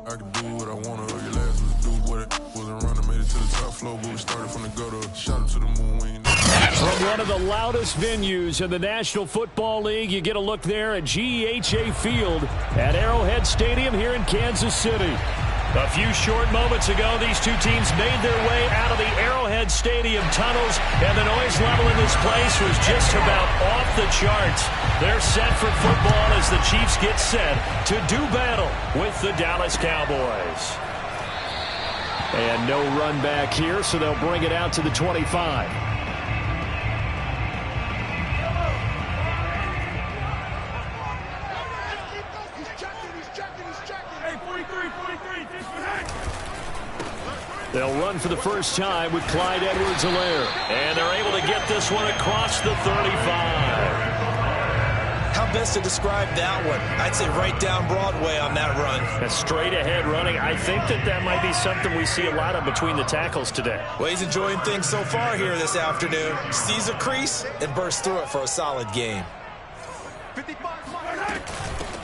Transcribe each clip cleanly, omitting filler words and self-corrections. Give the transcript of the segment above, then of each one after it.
I can do what I want to. Your last was a dude, what it wasn't running, made it to the top floor, but we started from the gutter. Shot up to the moon, we ain't From one of the loudest venues in the National Football League, you get a look there at GEHA Field at Arrowhead Stadium here in Kansas City. A few short moments ago, these two teams made their way out of the Arrowhead Stadium tunnels, and the noise level in this place was just about off the charts. They're set for football as the Chiefs get set to do battle with the Dallas Cowboys. And no run back here, so they'll bring it out to the 25. They'll run for the first time with Clyde Edwards-Helaire. And they're able to get this one across the 35. How best to describe that one? I'd say right down Broadway on that run. A straight-ahead running. I think that might be something we see a lot of between the tackles today. Well, he's enjoying things so far here this afternoon. Sees a crease and bursts through it for a solid game.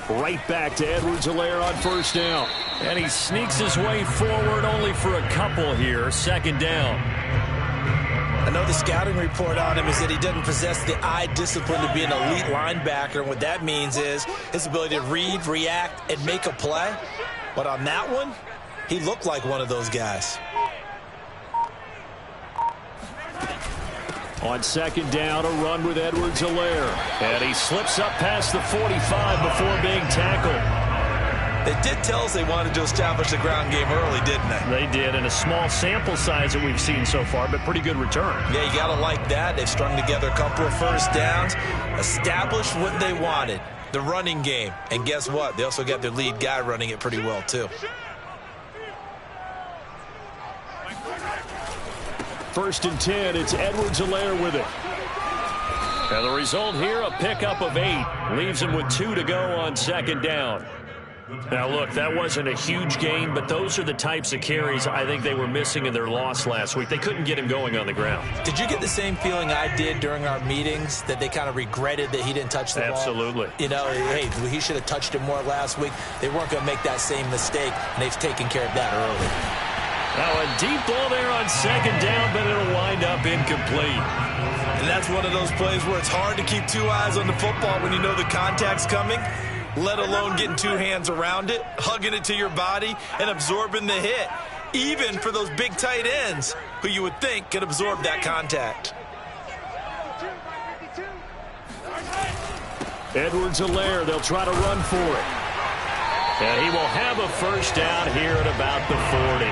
Right back to Edwards-Helaire on first down. And he sneaks his way forward only for a couple here. Second down. I know the scouting report on him is that he doesn't possess the eye discipline to be an elite linebacker. And what that means is his ability to read, react, and make a play. But on that one, he looked like one of those guys. On second down, a run with Edwards-Helaire. And he slips up past the 45 before being tackled. They did tell us they wanted to establish the ground game early, didn't they? They did, and a small sample size that we've seen so far, but pretty good return. Yeah, you got to like that. They've strung together a couple of first downs, established what they wanted, the running game. And guess what? They also got their lead guy running it pretty well, too. First and 10, it's Edwards-Helaire with it. And the result here, a pickup of 8. Leaves him with 2 to go on second down. Now, look, that wasn't a huge gain, but those are the types of carries I think they were missing in their loss last week. They couldn't get him going on the ground. Did you get the same feeling I did during our meetings, that they kind of regretted that he didn't touch the ball? Absolutely. You know, hey, he should have touched it more last week. They weren't going to make that same mistake, and they've taken care of that early. Now, a deep ball there on second down, but it'll wind up incomplete. And that's one of those plays where it's hard to keep 2 eyes on the football when you know the contact's coming, let alone getting 2 hands around it, hugging it to your body, and absorbing the hit, even for those big tight ends who you would think could absorb that contact. Edwards-Helaire, they'll try to run for it. And he will have a first down here at about the 40.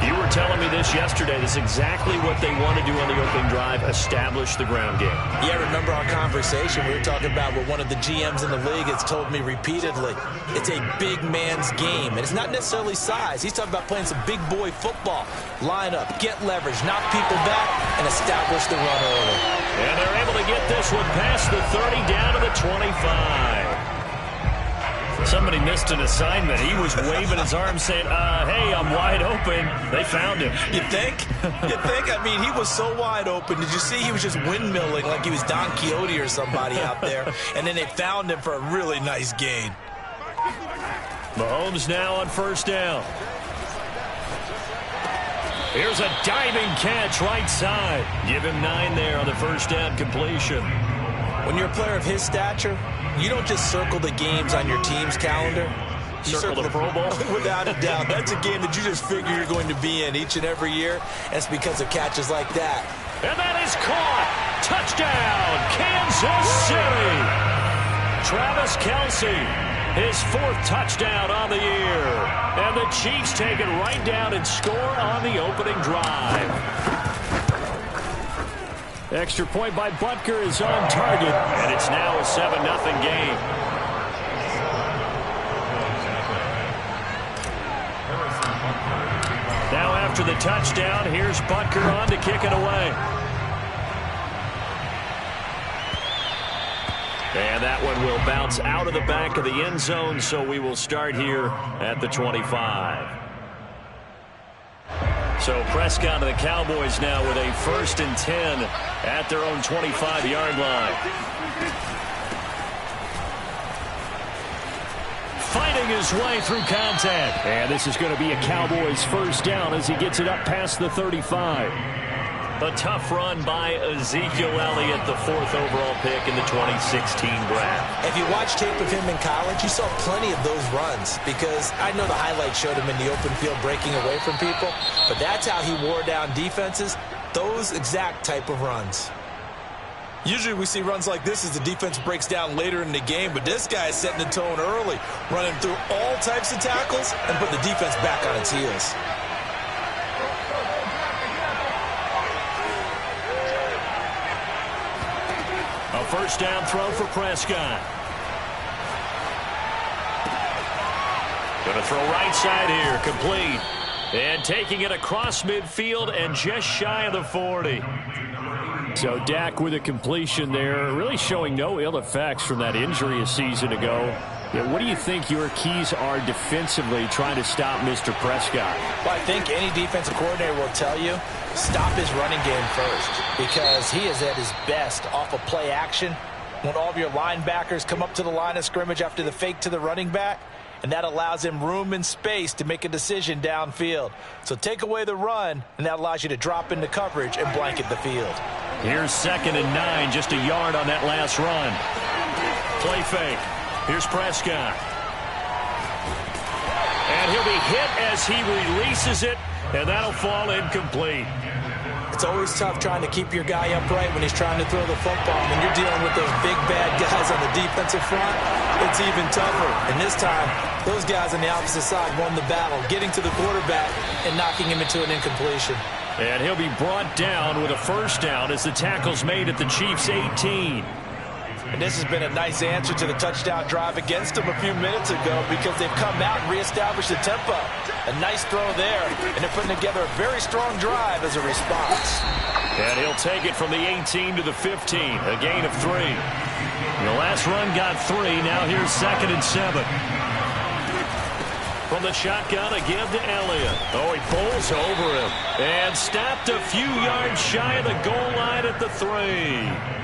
You were telling me this yesterday. This is exactly what they want to do on the opening drive, establish the ground game. Yeah, remember our conversation? We were talking about what one of the GMs in the league has told me repeatedly. It's a big man's game, and it's not necessarily size. He's talking about playing some big boy football. Line up, get leverage, knock people back, and establish the run early. And they're able to get this one past the 30 down to the 25. Somebody missed an assignment. He was waving his arm saying, hey, I'm wide open. They found him. You think? You think? I mean, he was so wide open. Did you see he was just windmilling like he was Don Quixote or somebody out there? And then they found him for a really nice gain. Mahomes now on first down. Here's a diving catch right side. Give him 9 there on the first down completion. When you're a player of his stature, you don't just circle the games on your team's calendar. You circle the Pro Bowl? Without a doubt. That's a game that you just figure you're going to be in each and every year. That's because of catches like that. And that is caught. Touchdown, Kansas City. Travis Kelce, his 4th touchdown on the year. And the Chiefs take it right down and score on the opening drive. Extra point by Butker is on target, and it's now a 7-0 game. Now after the touchdown, here's Butker on to kick it away. And that one will bounce out of the back of the end zone, so we will start here at the 25. So Prescott and the Cowboys now with a 1st and 10 at their own 25-yard line. fighting his way through contact. And this is going to be a Cowboys first down as he gets it up past the 35. A tough run by Ezekiel Elliott, the 4th overall pick in the 2016 draft. If you watch tape of him in college, you saw plenty of those runs because I know the highlights showed him in the open field breaking away from people, but that's how he wore down defenses, those exact type of runs. Usually we see runs like this as the defense breaks down later in the game, but this guy is setting the tone early, running through all types of tackles and put the defense back on its heels. A first down throw for Prescott. Going to throw right side here, complete. And taking it across midfield and just shy of the 40. So Dak with a completion there, really showing no ill effects from that injury a season ago. Yeah, what do you think your keys are defensively trying to stop Mr. Prescott? Well, I think any defensive coordinator will tell you, stop his running game first because he is at his best off of play action when all of your linebackers come up to the line of scrimmage after the fake to the running back, and that allows him room and space to make a decision downfield. So take away the run, and that allows you to drop into coverage and blanket the field. Here's 2nd and 9, just a yard on that last run. Play fake. Here's Prescott. And he'll be hit as he releases it, and that'll fall incomplete. It's always tough trying to keep your guy upright when he's trying to throw the football. When you're dealing with those big, bad guys on the defensive front, it's even tougher. And this time, those guys on the opposite side won the battle, getting to the quarterback and knocking him into an incompletion. And he'll be brought down with a first down as the tackle's made at the Chiefs' 18. And this has been a nice answer to the touchdown drive against them a few minutes ago because they've come out and reestablished the tempo. A nice throw there, and they're putting together a very strong drive as a response. And he'll take it from the 18 to the 15, a gain of 3. The last run got 3, now here's 2nd and 7. From the shotgun, a give to Elliott. Oh, he pulls over him. And stopped a few yards shy of the goal line at the 3.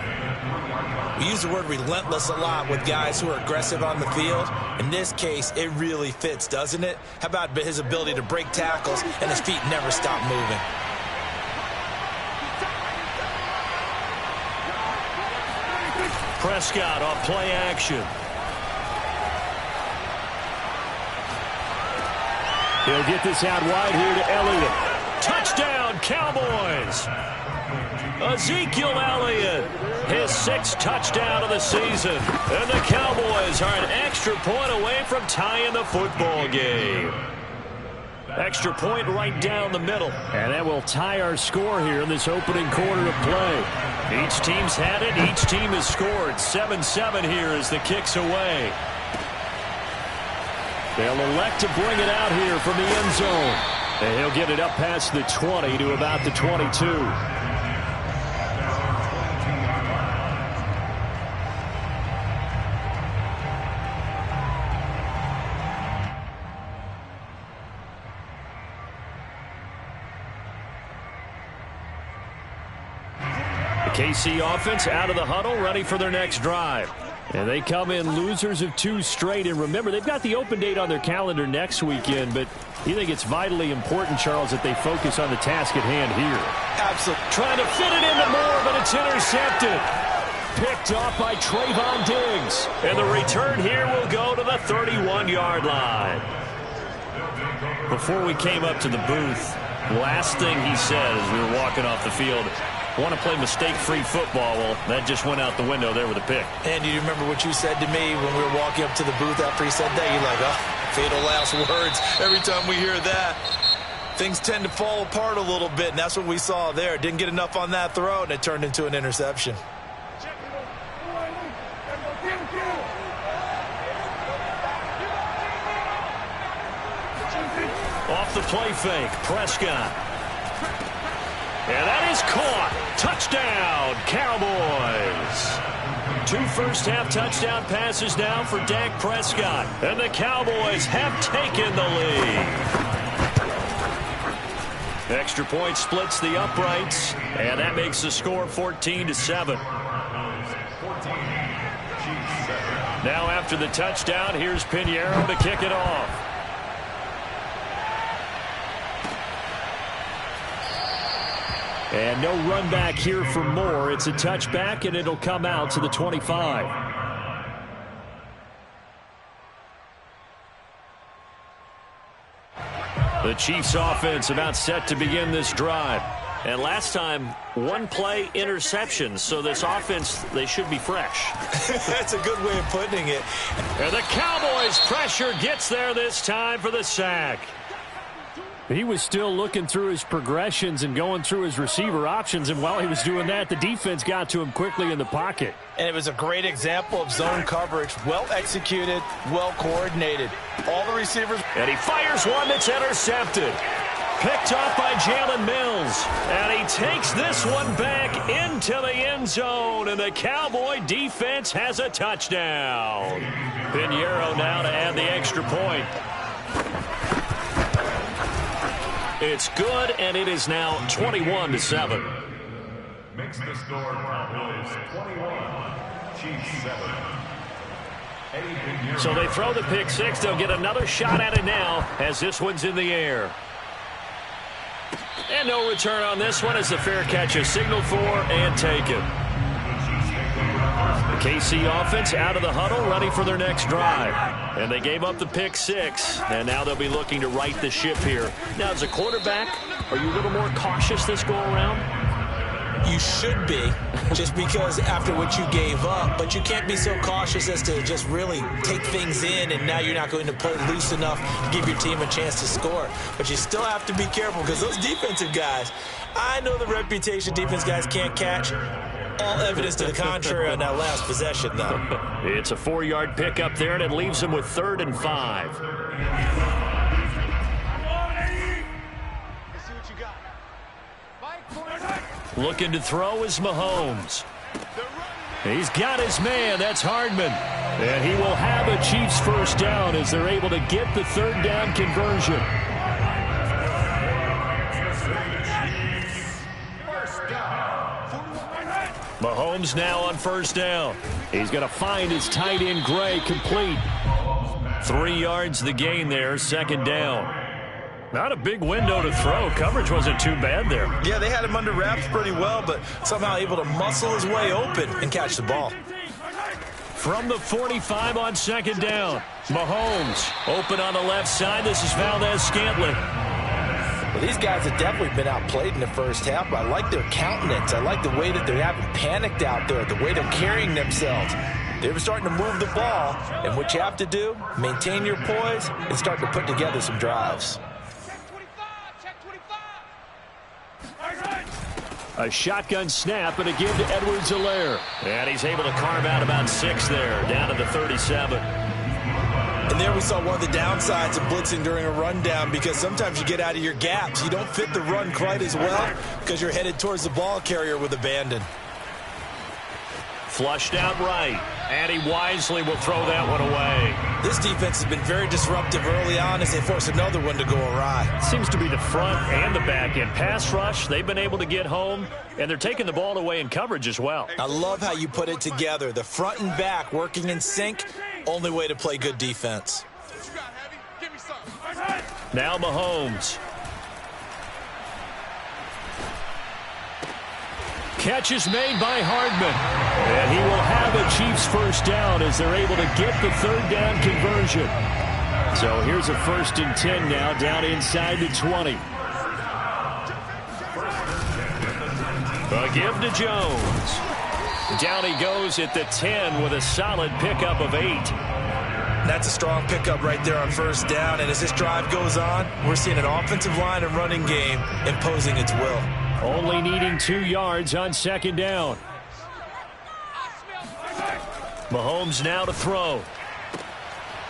We use the word relentless a lot with guys who are aggressive on the field. In this case, it really fits, doesn't it? How about his ability to break tackles and his feet never stop moving? Prescott off play action. He'll get this out wide here to Elliott. Touchdown, Cowboys! Ezekiel Elliott, his 6th touchdown of the season. And the Cowboys are an extra point away from tying the football game. Extra point right down the middle. And that will tie our score here in this opening quarter of play. Each team's had it. Each team has scored. 7-7 here as the kick's away. They'll elect to bring it out here from the end zone. And he'll get it up past the 20 to about the 22. KC offense out of the huddle, ready for their next drive. And they come in losers of 2 straight. And remember, they've got the open date on their calendar next weekend, but you think it's vitally important, Charles, that they focus on the task at hand here. Absolutely. Trying to fit it into Moore, but it's intercepted. Picked off by Trayvon Diggs. And the return here will go to the 31-yard line. Before we came up to the booth, last thing he said as we were walking off the field, I want to play mistake-free football. Well, that just went out the window there with a pick. And you remember what you said to me when we were walking up to the booth after he said that? You're like, oh, fatal last words. Every time we hear that, things tend to fall apart a little bit, and that's what we saw there. Didn't get enough on that throw, and it turned into an interception. Off the play fake, Prescott. And that is caught. Touchdown, Cowboys. 2 first-half touchdown passes now for Dak Prescott. And the Cowboys have taken the lead. Extra point splits the uprights, and that makes the score 14-7. Now after the touchdown, here's Pinheiro to kick it off. And no run back here for Moore. It's a touchback, and it'll come out to the 25. The Chiefs offense about set to begin this drive. And last time, one play interception. So this offense, they should be fresh. That's a good way of putting it. And the Cowboys' pressure gets there this time for the sack. He was still looking through his progressions and going through his receiver options. And while he was doing that, the defense got to him quickly in the pocket. And it was a great example of zone coverage. Well executed, well coordinated. All the receivers. And he fires one that's intercepted. Picked off by Jalen Mills. And he takes this one back into the end zone. And the Cowboy defense has a touchdown. Pinheiro now to add the extra point. It's good, and it is now 21-7. Makes the score Cowboys 21, Chiefs 7. So they throw the pick six. They'll get another shot at it now as this one's in the air. And no return on this one as the fair catch is signaled for and taken. The KC offense out of the huddle, ready for their next drive. And they gave up the pick six, and now they'll be looking to right the ship here. Now, as a quarterback, are you a little more cautious this go-around? You should be, just because after what you gave up. But you can't be so cautious as to just really take things in, and now you're not going to play loose enough to give your team a chance to score. But you still have to be careful because those defensive guys, I know the reputation defense guys can't catch. All evidence to the contrary on that last possession, though. It's a 4-yard pickup there, and it leaves them with 3rd and 5. Looking to throw is Mahomes. He's got his man. That's Hardman. And he will have a Chiefs first down as they're able to get the 3rd down conversion. Mahomes now on 1st down. He's going to find his tight end, Gray, complete. 3 yards the gain there, 2nd down. Not a big window to throw. Coverage wasn't too bad there. Yeah, they had him under wraps pretty well, but somehow able to muscle his way open and catch the ball. From the 45 on 2nd down. Mahomes open on the left side. This is Valdez-Scantling. Well, these guys have definitely been outplayed in the first half, but I like their countenance. I like the way that they haven't panicked out there, the way they're carrying themselves. They're starting to move the ball, and what you have to do, maintain your poise and start to put together some drives. A shotgun snap and a give to Edwards-Helaire. And he's able to carve out about 6 there, down to the 37. And there we saw one of the downsides of blitzing during a rundown, because sometimes you get out of your gaps. You don't fit the run quite as well because you're headed towards the ball carrier with abandon. Flushed out right, and he wisely will throw that one away. This defense has been very disruptive early on as they force another one to go awry. Seems to be the front and the back end. Pass rush, they've been able to get home, and they're taking the ball away in coverage as well. I love how you put it together. The front and back working in sync, only way to play good defense. Now Mahomes. Catch is made by Hardman. And he will have a Chiefs first down as they're able to get the 3rd down conversion. So here's a 1st and 10 now, down inside the 20. A give to Jones. Down he goes at the 10 with a solid pickup of 8. That's a strong pickup right there on 1st down. And as this drive goes on, we're seeing an offensive line and running game imposing its will. Only needing 2 yards on 2nd down. Mahomes now to throw.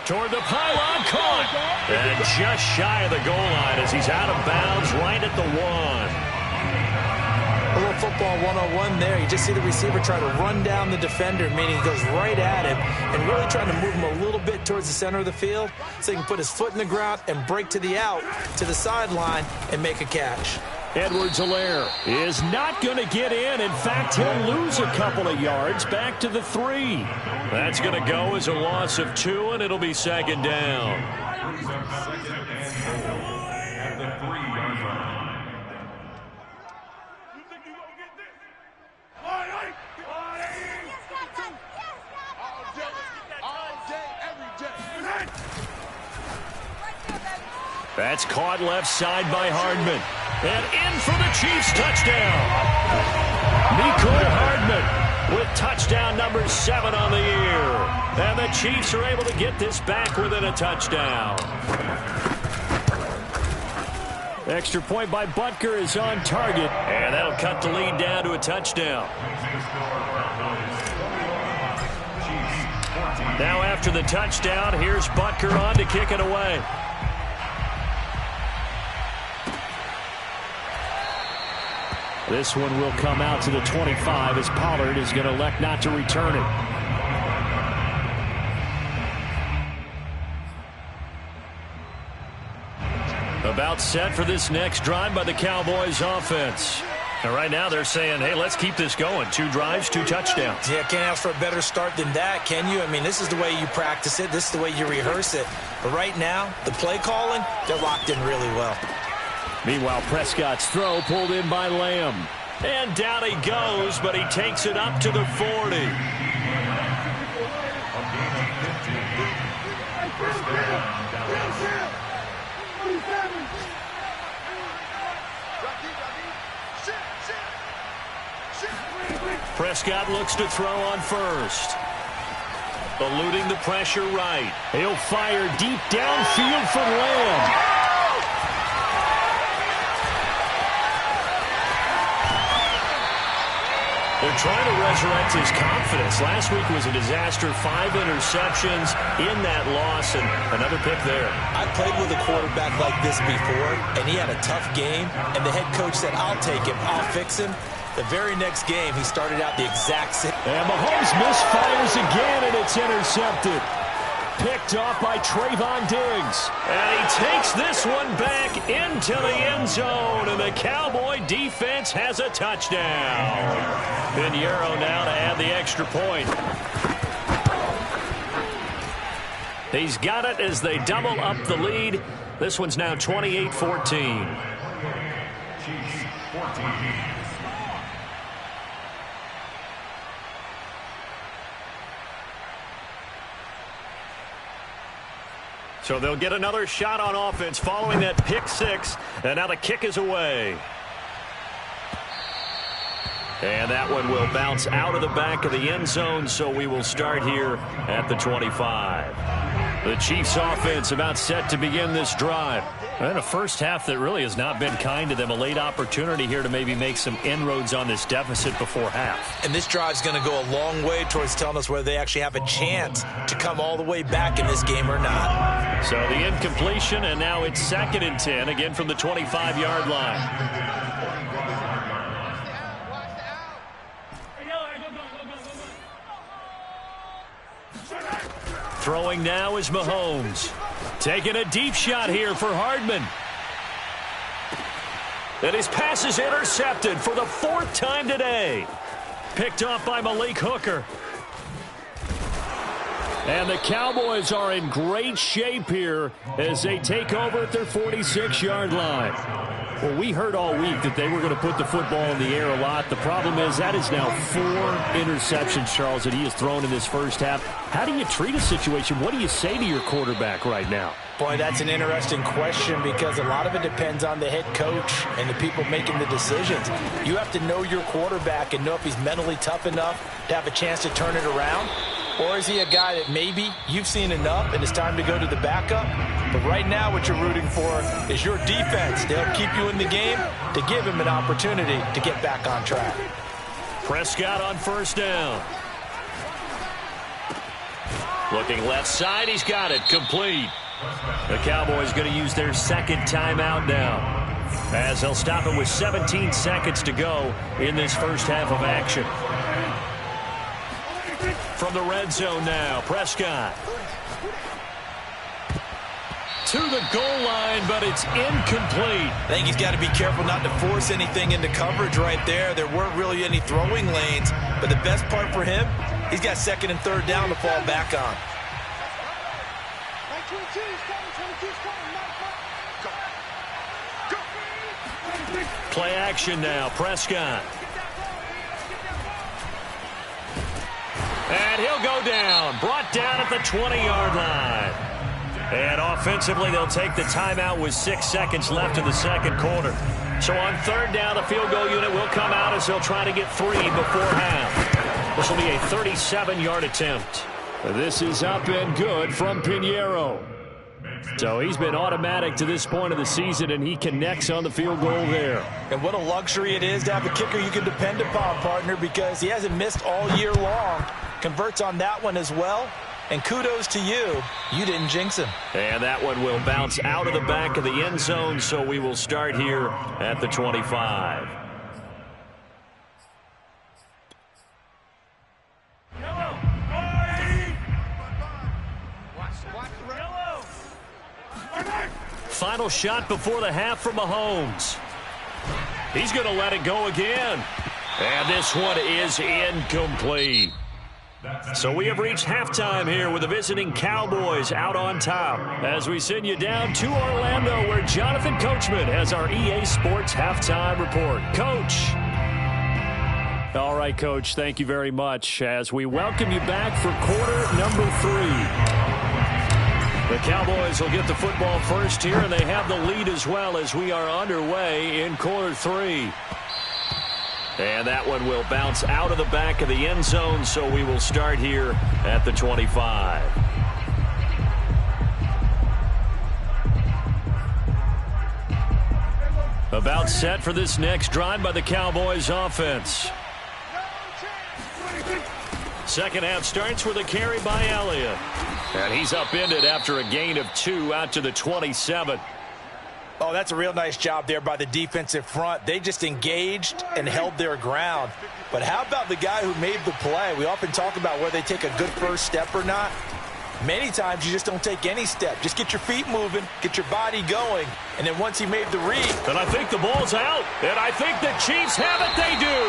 Toward the pylon, caught. And just shy of the goal line as he's out of bounds right at the 1. A little football 101 there. You just see the receiver try to run down the defender, meaning he goes right at him and really trying to move him a little bit towards the center of the field so he can put his foot in the ground and break to the out, to the sideline, and make a catch. Edwards-Helaire is not going to get in. In fact, he'll lose a couple of yards back to the 3. That's going to go as a loss of 2, and it'll be second down. At the 3-yard line. That's caught left side by Hardman. And in for the Chiefs touchdown. Mecole Hardman with touchdown number 7 on the year. And the Chiefs are able to get this back within a touchdown. Extra point by Butker is on target. And that'll cut the lead down to a touchdown. Now after the touchdown, here's Butker on to kick it away. This one will come out to the 25 as Pollard is going to elect not to return it. About set for this next drive by the Cowboys offense. And right now they're saying, hey, let's keep this going. 2 drives, 2 touchdowns. Yeah, can't ask for a better start than that, can you? I mean, this is the way you practice it. This is the way you rehearse it. But right now, the play calling, they're locked in really well. Meanwhile, Prescott's throw pulled in by Lamb. And down he goes, but he takes it up to the 40. Prescott looks to throw on first. Eluding the pressure right. He'll fire deep downfield for Lamb. They're trying to resurrect his confidence. Last week was a disaster. 5 interceptions in that loss, and another pick there. I played with a quarterback like this before, and he had a tough game, and the head coach said, I'll take him, I'll fix him. The very next game, he started out the exact same. And Mahomes misfires again, and it's intercepted. Picked off by Trayvon Diggs. And he takes this one back into the end zone, and the Cowboy defense has a touchdown. Pinheiro now to add the extra point. He's got it as they double up the lead. This one's now 28-14. Chiefs 14. So they'll get another shot on offense following that pick 6. And now the kick is away. And that one will bounce out of the back of the end zone, so we will start here at the 25. The Chiefs offense about set to begin this drive. And a first half that really has not been kind to them. A late opportunity here to maybe make some inroads on this deficit before half. And this drive's going to go a long way towards telling us whether they actually have a chance to come all the way back in this game or not. So the incompletion, and now it's 2nd and 10, again from the 25-yard line. Throwing now is Mahomes. Taking a deep shot here for Hardman. And his pass is intercepted for the 4th time today. Picked off by Malik Hooker. And the Cowboys are in great shape here as they take over at their 46-yard line. Well, we heard all week that they were going to put the football in the air a lot. The problem is that is now 4 interceptions, Charles, that he has thrown in this first half. How do you treat a situation? What do you say to your quarterback right now? Boy, that's an interesting question because a lot of it depends on the head coach and the people making the decisions. You have to know your quarterback and know if he's mentally tough enough to have a chance to turn it around. Or is he a guy that maybe you've seen enough and it's time to go to the backup? But right now what you're rooting for is your defense to help keep you in the game, to give him an opportunity to get back on track. Prescott on first down. Looking left side, he's got it, complete. The Cowboys going to use their 2nd timeout now, as they'll stop it with 17 seconds to go in this first half of action. From the red zone now, Prescott. to the goal line, but it's incomplete. I think he's got to be careful not to force anything into coverage right there. There weren't really any throwing lanes, but the best part for him, he's got second and third down to fall back on. Play action now, Prescott. And he'll go down, brought down at the 20-yard line. And offensively, they'll take the timeout with 6 seconds left in the second quarter. So on third down, the field goal unit will come out as they'll try to get 3 before half. This will be a 37-yard attempt. This is up and good from Pinheiro. So he's been automatic to this point of the season, and he connects on the field goal there. And what a luxury it is to have a kicker you can depend upon, partner, because he hasn't missed all year long. Converts on that one as well. And kudos to you. You didn't jinx him. And that one will bounce out of the back of the end zone, so we will start here at the 25. Final shot before the half from Mahomes. He's going to let it go again. And this one is incomplete. So we have reached halftime here with the visiting Cowboys out on top as we send you down to Orlando where Jonathan Coachman has our EA Sports halftime report. Coach. All right, Coach, thank you very much as we welcome you back for quarter number 3. The Cowboys will get the football first here, and they have the lead as well as we are underway in quarter 3. And that one will bounce out of the back of the end zone, so we will start here at the 25. About set for this next drive by the Cowboys offense. Second half starts with a carry by Elliott. And he's upended after a gain of 2 out to the 27. Oh, that's a real nice job there by the defensive front. They just engaged and held their ground. But how about the guy who made the play? We often talk about whether they take a good first step or not. Many times you just don't take any step. Just get your feet moving, get your body going, and then once he made the read. And I think the ball's out, and I think the Chiefs have it. They do.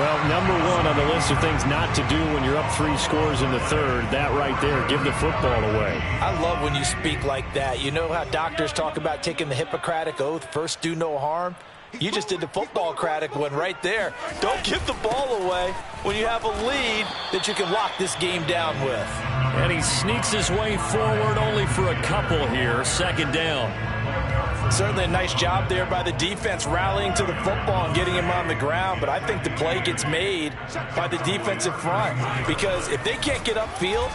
Well, number 1 on the list of things not to do when you're up 3 scores in the third, that right there, give the football away. I love when you speak like that. You know how doctors talk about taking the Hippocratic Oath, first do no harm? You just did the football-cratic one right there. Don't give the ball away when you have a lead that you can lock this game down with. And he sneaks his way forward only for a couple here. Second down. Certainly a nice job there by the defense rallying to the football and getting him on the ground. But I think the play gets made by the defensive front because if they can't get upfield,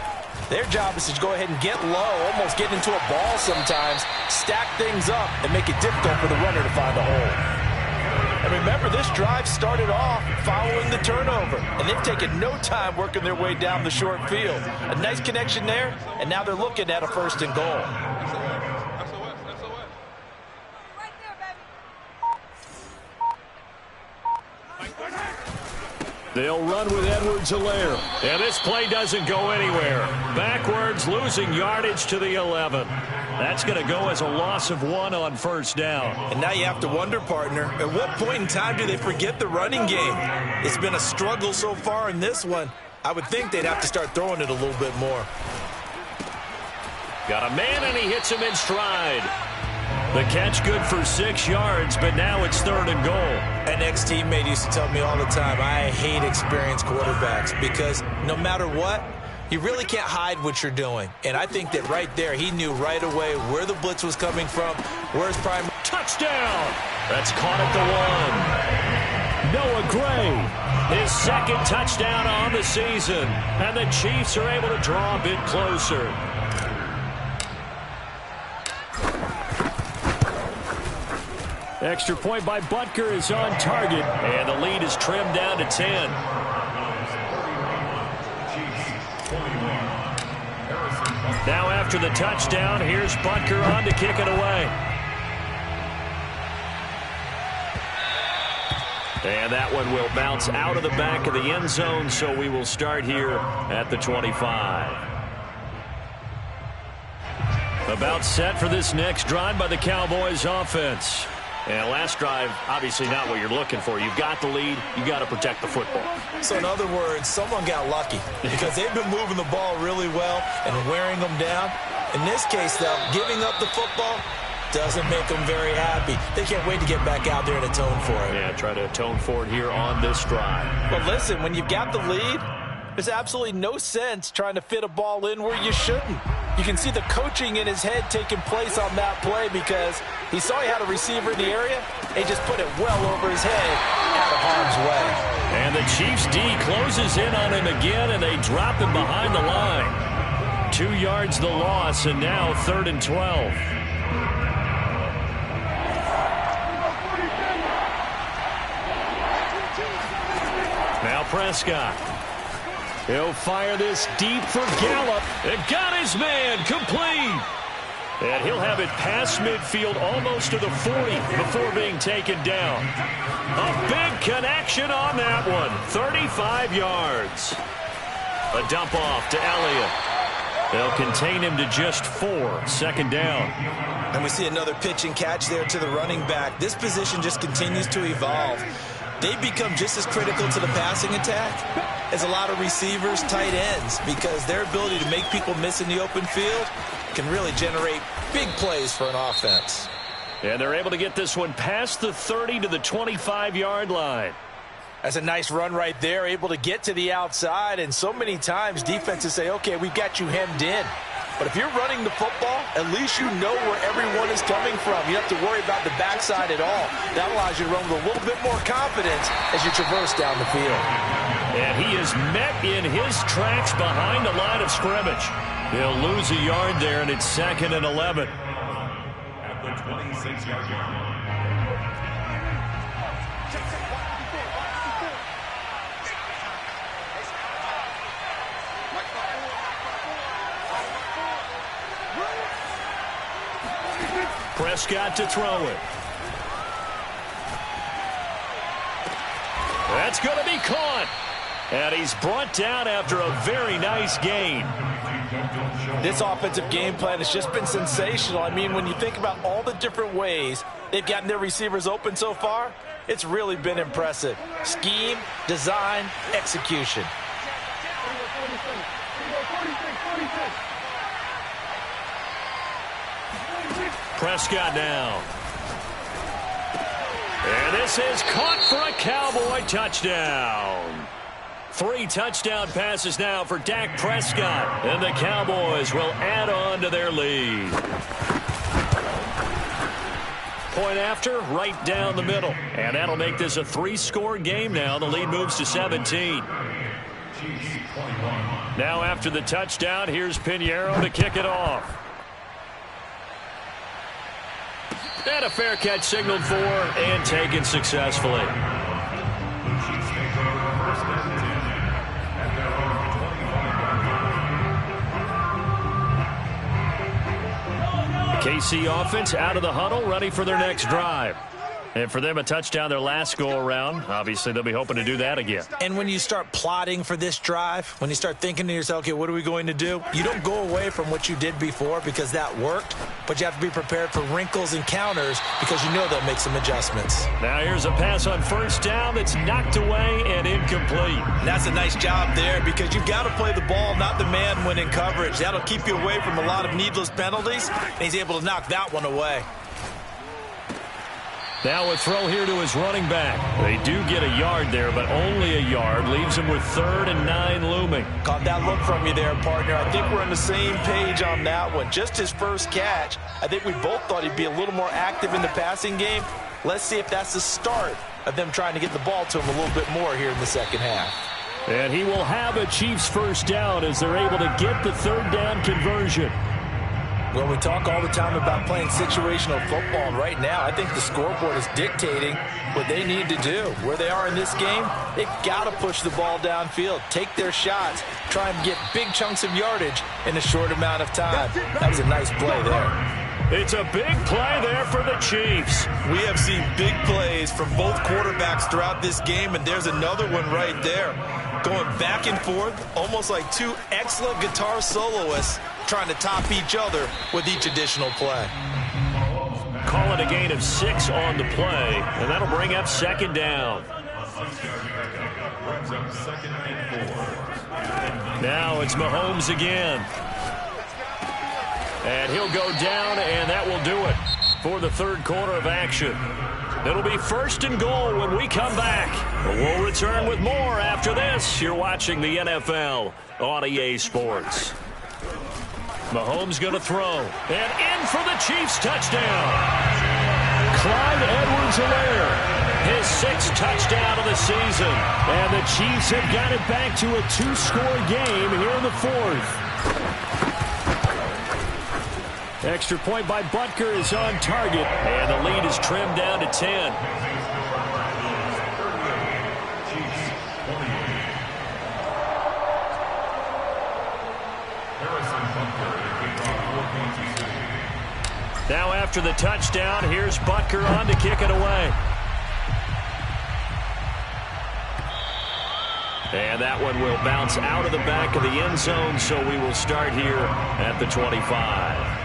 their job is to go ahead and get low, almost get into a ball sometimes, stack things up, and make it difficult for the runner to find a hole. And remember, this drive started off following the turnover, and they've taken no time working their way down the short field. A nice connection there, and now they're looking at a first and goal. They'll run with Edwards-Helaire. And this play doesn't go anywhere. Backwards, losing yardage to the 11. That's going to go as a loss of 1 on first down. And now you have to wonder, partner, at what point in time do they forget the running game? It's been a struggle so far in this one. I would think they'd have to start throwing it a little bit more. Got a man, and he hits him in stride. The catch good for 6 yards, but now it's third and goal. An ex-teammate used to tell me all the time, I hate experienced quarterbacks because no matter what, you really can't hide what you're doing. And I think that right there, he knew right away where the blitz was coming from, where his prime. Touchdown! That's caught at the 1. Noah Gray, his second touchdown on the season. And the Chiefs are able to draw a bit closer. Extra point by Butker is on target, and the lead is trimmed down to 10. Now after the touchdown, here's Butker on to kick it away. And that one will bounce out of the back of the end zone, so we will start here at the 25. About set for this next drive by the Cowboys offense. And last drive, obviously not what you're looking for. You've got the lead. You've got to protect the football. So in other words, someone got lucky because they've been moving the ball really well and wearing them down. In this case, though, giving up the football doesn't make them very happy. They can't wait to get back out there and atone for it. Yeah, try to atone for it here on this drive. Well, listen, when you've got the lead, there's absolutely no sense trying to fit a ball in where you shouldn't. You can see the coaching in his head taking place on that play because he saw he had a receiver in the area. He just put it well over his head out of harm's way. And the Chiefs D closes in on him again, and they drop him behind the line. 2 yards the loss, and now 3rd and 12. Now Prescott. He'll fire this deep for Gallup. It got his man complete. And he'll have it past midfield almost to the 40 before being taken down. A big connection on that one. 35 yards. A dump off to Elliott. They'll contain him to just 4. 2nd down. And we see another pitch and catch there to the running back. This position just continues to evolve. They become just as critical to the passing attack as a lot of receivers, tight ends, because their ability to make people miss in the open field can really generate big plays for an offense. And they're able to get this one past the 30 to the 25-yard line. That's a nice run right there, able to get to the outside, and so many times defenses say, okay, we've got you hemmed in. But if you're running the football, at least you know where everyone is coming from. You don't have to worry about the backside at all. That allows you to run with a little bit more confidence as you traverse down the field. And he is met in his tracks behind the line of scrimmage. He'll lose a yard there, and it's 2nd and 11. At the 26-yard line. Prescott to throw it. That's going to be caught. And he's brought down after a very nice gain. This offensive game plan has just been sensational. I mean, when you think about all the different ways they've gotten their receivers open so far, it's really been impressive. Scheme, design, execution. Prescott now. And this is caught for a Cowboy touchdown. 3 touchdown passes now for Dak Prescott. And the Cowboys will add on to their lead. Point after, right down the middle. And that'll make this a 3-score game now. The lead moves to 17. Now after the touchdown, here's Pinheiro to kick it off. And a fair catch signaled for and taken successfully. KC offense out of the huddle, ready for their next drive. And for them, a touchdown their last go-around. Obviously, they'll be hoping to do that again. And when you start plotting for this drive, when you start thinking to yourself, okay, what are we going to do? You don't go away from what you did before because that worked, but you have to be prepared for wrinkles and counters because you know they'll make some adjustments. Now here's a pass on 1st down that's knocked away and incomplete. That's a nice job there because you've got to play the ball, not the man when in coverage. That'll keep you away from a lot of needless penalties, and he's able to knock that one away. Now a throw here to his running back. They do get a yard there, but only a yard. Leaves him with 3rd and 9 looming. Caught that look from you there, partner. I think we're on the same page on that one. Just his first catch. I think we both thought he'd be a little more active in the passing game. Let's see if that's the start of them trying to get the ball to him a little bit more here in the second half. And he will have a Chiefs 1st down as they're able to get the 3rd down conversion. Well, we talk all the time about playing situational football, and right now I think the scoreboard is dictating what they need to do. Where they are in this game, they've got to push the ball downfield, take their shots, try and get big chunks of yardage in a short amount of time. That was a nice play there. It's a big play there for the Chiefs. We have seen big plays from both quarterbacks throughout this game, and there's another one right there. Going back and forth, almost like 2 excellent guitar soloists trying to top each other with each additional play. Call it a gain of 6 on the play, and that'll bring up second down. Now it's Mahomes again. And he'll go down, and that will do it for the third quarter of action. It'll be first and goal when we come back. We'll return with more after this. You're watching the NFL on EA Sports. Mahomes going to throw. And in for the Chiefs touchdown. Clyde Edwards-Helaire, his 6th touchdown of the season. And the Chiefs have got it back to a 2-score game here in the 4th. Extra point by Butker is on target. And the lead is trimmed down to 10. Now after the touchdown, here's Butker on to kick it away. And that one will bounce out of the back of the end zone, so we will start here at the 25.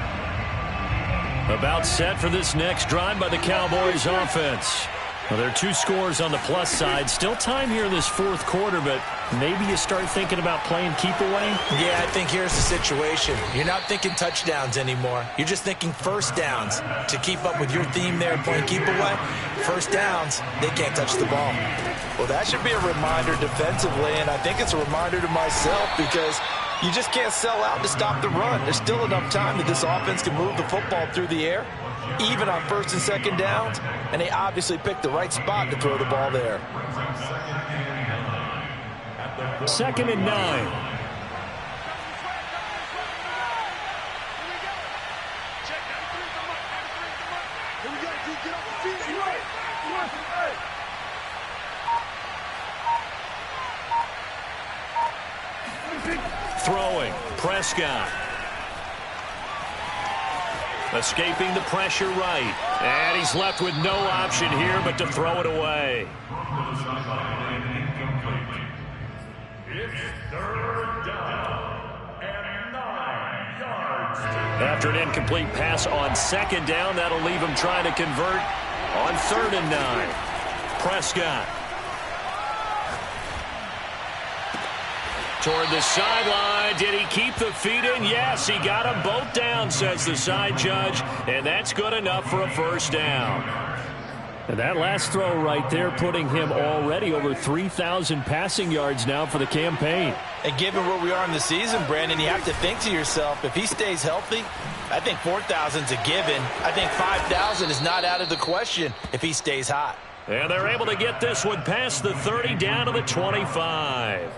About set for this next drive by the Cowboys offense. Well, there are 2 scores on the plus side. Still time here in this 4th quarter, but maybe you start thinking about playing keep away? Yeah, I think here's the situation. You're not thinking touchdowns anymore. You're just thinking first downs. To keep up with your theme there, playing keep away, first downs, they can't touch the ball. Well, that should be a reminder defensively, and I think it's a reminder to myself because you just can't sell out to stop the run. There's still enough time that this offense can move the football through the air, even on first and second downs, and they obviously picked the right spot to throw the ball there. 2nd and 9. Throwing, Prescott. Escaping the pressure right. And he's left with no option here but to throw it away. It's 3rd down and 9 yards. After an incomplete pass on 2nd down, that'll leave him trying to convert on 3rd and 9. Prescott. Toward the sideline. Did he keep the feet in? Yes, he got them both down, says the side judge. And that's good enough for a first down. And that last throw right there putting him already over 3,000 passing yards now for the campaign. And given where we are in the season, Brandon, you have to think to yourself, if he stays healthy, I think 4,000 is a given. I think 5,000 is not out of the question if he stays hot. And they're able to get this one past the 30 down to the 25.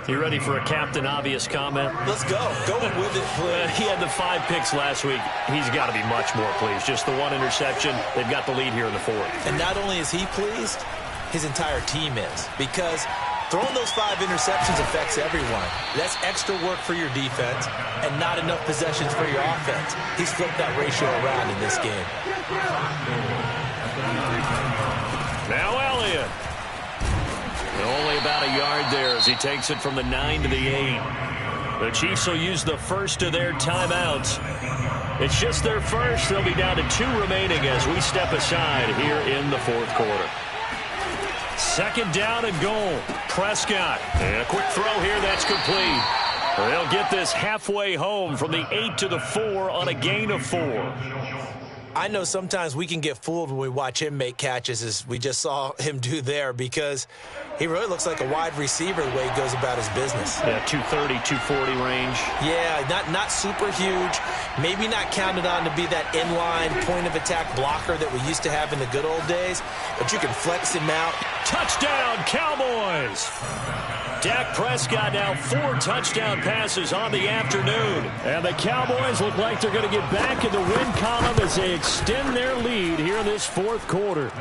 You ready for a Captain Obvious comment? Let's go. Go with it, please. He had the 5 picks last week. He's got to be much more pleased. Just the 1 interception. They've got the lead here in the 4th. And not only is he pleased, his entire team is. Because throwing those 5 interceptions affects everyone. That's extra work for your defense and not enough possessions for your offense. He's flipped that ratio around in this game. Now Elliott. Only about a yard there as he takes it from the 9 to the 8. The Chiefs will use the first of their timeouts. It's just their first. They'll be down to 2 remaining as we step aside here in the 4th quarter. 2nd down and goal. Prescott. And a quick throw here. That's complete. They'll get this halfway home from the 8 to the 4 on a gain of 4. I know sometimes we can get fooled when we watch him make catches, as we just saw him do there, because he really looks like a wide receiver the way he goes about his business. Yeah, 230, 240 range. Yeah, not super huge. Maybe not counted on to be that inline point-of-attack blocker that we used to have in the good old days, but you can flex him out. Touchdown, Cowboys! Dak Prescott now 4 touchdown passes on the afternoon. And the Cowboys look like they're going to get back in the win column as they extend their lead here in this 4th quarter.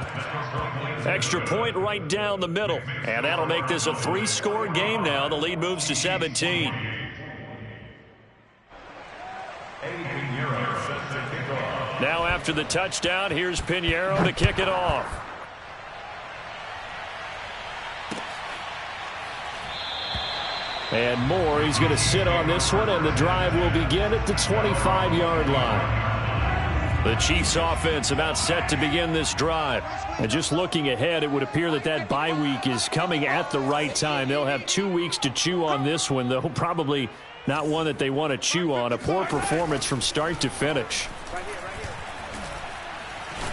Extra point right down the middle. And that'll make this a 3-score game now. The lead moves to 17. Now after the touchdown, here's Pinheiro to kick it off. And Moore, he's going to sit on this one, and the drive will begin at the 25-yard line. The Chiefs offense about set to begin this drive. And just looking ahead, it would appear that that bye week is coming at the right time. They'll have 2 weeks to chew on this one, though probably not one that they want to chew on. A poor performance from start to finish.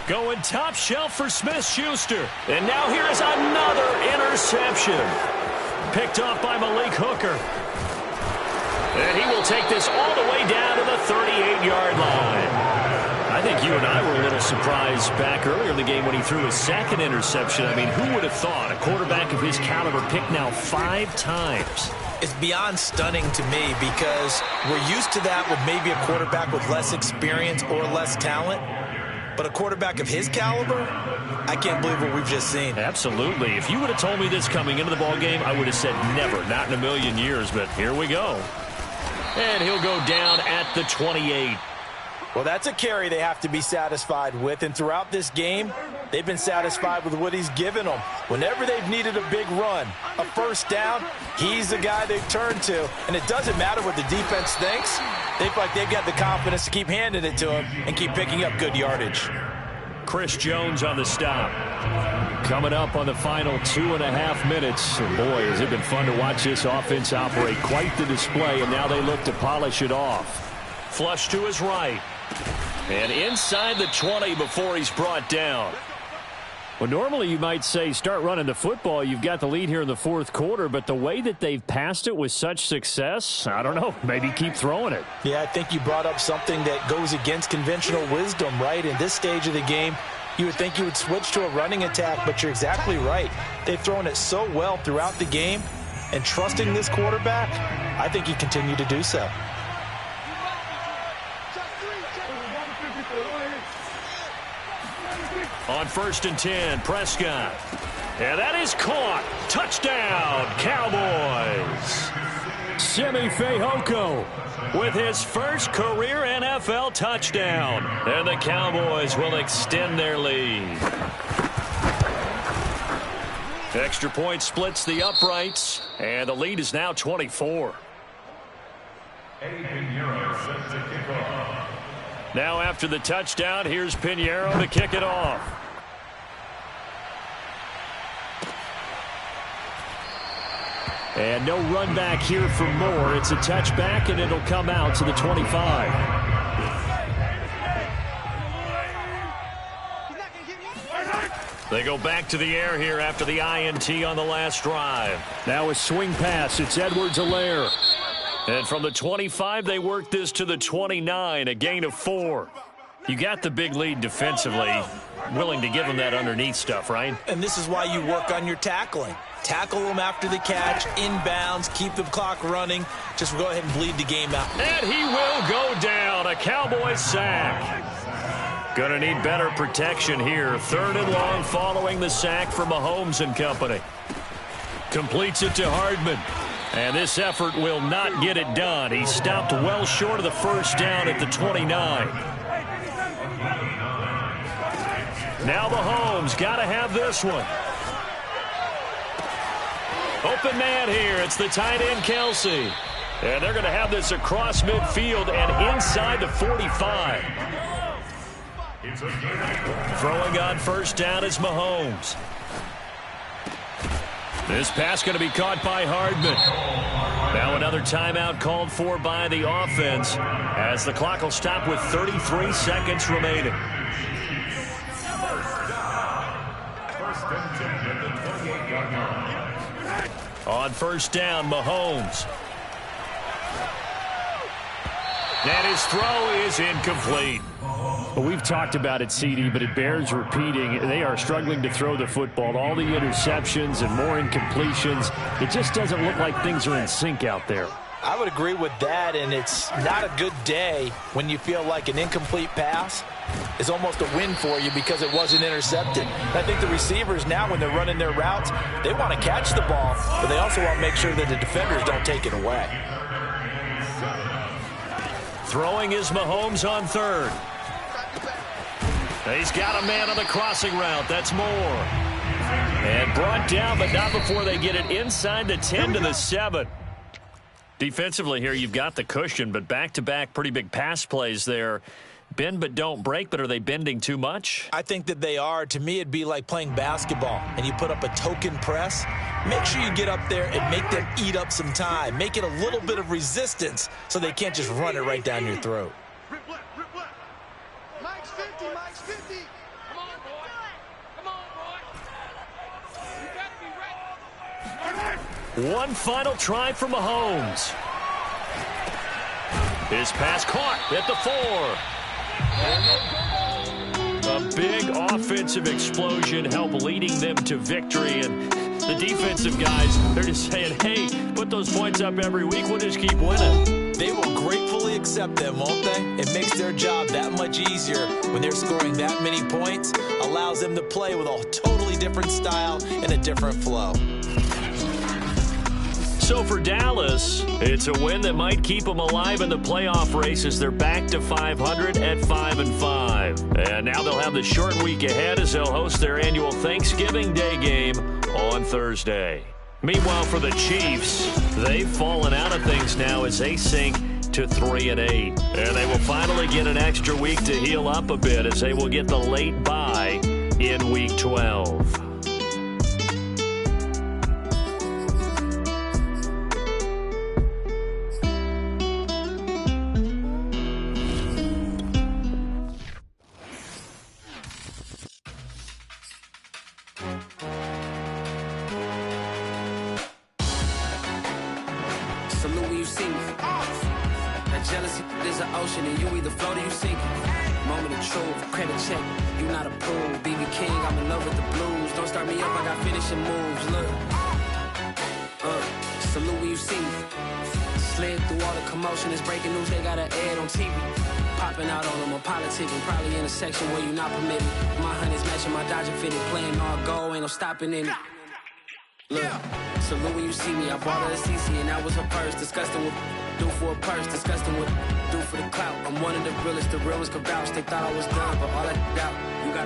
Going top shelf for Smith-Schuster. And now here is another interception. Picked off by Malik Hooker. And he will take this all the way down to the 38-yard line. I think you and I were a little surprised back earlier in the game when he threw his second interception. I mean, who would have thought a quarterback of his caliber picked now 5 times? It's beyond stunning to me because we're used to that with maybe a quarterback with less experience or less talent. But a quarterback of his caliber, I can't believe what we've just seen. Absolutely. If you would have told me this coming into the ball game, I would have said never, not in a million years. But here we go. And he'll go down at the 28. Well, that's a carry they have to be satisfied with. And throughout this game, they've been satisfied with what he's given them. Whenever they've needed a big run, a first down, he's the guy they've turned to. And it doesn't matter what the defense thinks. They feel like they've got the confidence to keep handing it to him and keep picking up good yardage. Chris Jones on the stop. Coming up on the final 2.5 minutes. And boy, has it been fun to watch this offense operate. Quite the display, and now they look to polish it off. Flush to his right. And inside the 20 before he's brought down. Well, normally you might say start running the football. You've got the lead here in the fourth quarter, but the way that they've passed it with such success, I don't know, maybe keep throwing it. Yeah, I think you brought up something that goes against conventional wisdom, right? In this stage of the game, you would think you would switch to a running attack, but you're exactly right. They've thrown it so well throughout the game, and trusting this quarterback, I think you continue to do so. On 1st and 10, Prescott. And that is caught. Touchdown, Cowboys. Simi Fehoko with his first career NFL touchdown. And the Cowboys will extend their lead. Extra point splits the uprights, and the lead is now 24. Now after the touchdown, here's Pinheiro to kick it off. And no run back here for Moore. It's a touchback, and it'll come out to the 25. They go back to the air here after the INT on the last drive. Now a swing pass. It's Edwards-Helaire. And from the 25, they work this to the 29, a gain of 4. You got the big lead defensively. Willing to give them that underneath stuff, right? And this is why you work on your tackling. Tackle them after the catch, inbounds, keep the clock running. Just go ahead and bleed the game out. And he will go down. A Cowboys sack. Gonna need better protection here. 3rd and long following the sack from Mahomes and company. Completes it to Hardman. And this effort will not get it done. He stopped well short of the first down at the 29. Now Mahomes got to have this one. Open man here. It's the tight end, Kelsey. And they're going to have this across midfield and inside the 45. Throwing on first down is Mahomes. This pass going to be caught by Hardman. Now another timeout called for by the offense as the clock will stop with 33 seconds remaining. On first down, Mahomes. And his throw is incomplete. Well, we've talked about it, CD, but it bears repeating. They are struggling to throw the football. All the interceptions and more incompletions. It just doesn't look like things are in sync out there. I would agree with that, and it's not a good day when you feel like an incomplete pass is almost a win for you because it wasn't intercepted. And I think the receivers now, when they're running their routes, they want to catch the ball, but they also want to make sure that the defenders don't take it away. Throwing is Mahomes on 3rd. He's got a man on the crossing route. That's Moore. And brought down, but not before they get it inside the 10 to the 7. Defensively here, you've got the cushion, but back-to-back pretty big pass plays there. Bend but don't break, but are they bending too much? I think that they are. To me, it'd be like playing basketball, and you put up a token press. Make sure you get up there and make them eat up some time. Make it a little bit of resistance so they can't just run it right down your throat. Rip left. Mike's 50, Mike's 50. Come on, boy. Come on, boy. You gotta be ready. One final try for Mahomes. His pass caught at the 4. A big offensive explosion helped leading them to victory. And the defensive guys, they're just saying, hey, put those points up every week. We'll just keep winning. They will gratefully accept them, won't they? It makes their job that much easier when they're scoring that many points. Allows them to play with a totally different style and a different flow. So for Dallas, it's a win that might keep them alive in the playoff race as they're back to 500 at 5-5. And now they'll have the short week ahead as they'll host their annual Thanksgiving Day game on Thursday. Meanwhile, for the Chiefs, they've fallen out of things now as they sink to 3-8. And they will finally get an extra week to heal up a bit as they will get the late bye in Week 12. Salute when you see me. That jealousy is an ocean, and you either float or you sink. Moment of truth, credit check, you not approved. BB King, I'm in love with the blues. Don't start me up, I got finishing moves. Look, salute when you see me. Slid through all the commotion, it's breaking news, they got an ad on TV. Popping out on them, I'm politicking, probably in a section where you not permitted. My honey's matching my Dodger fitted, playing all go, ain't no stopping in it. Look, salute when you see me. I bought her a CC and that was her purse. Disgusting with do for a purse. Disgusting with do for the clout. I'm one of the realest. The real ones could vouch. They thought I was done, but all I doubt. You gotta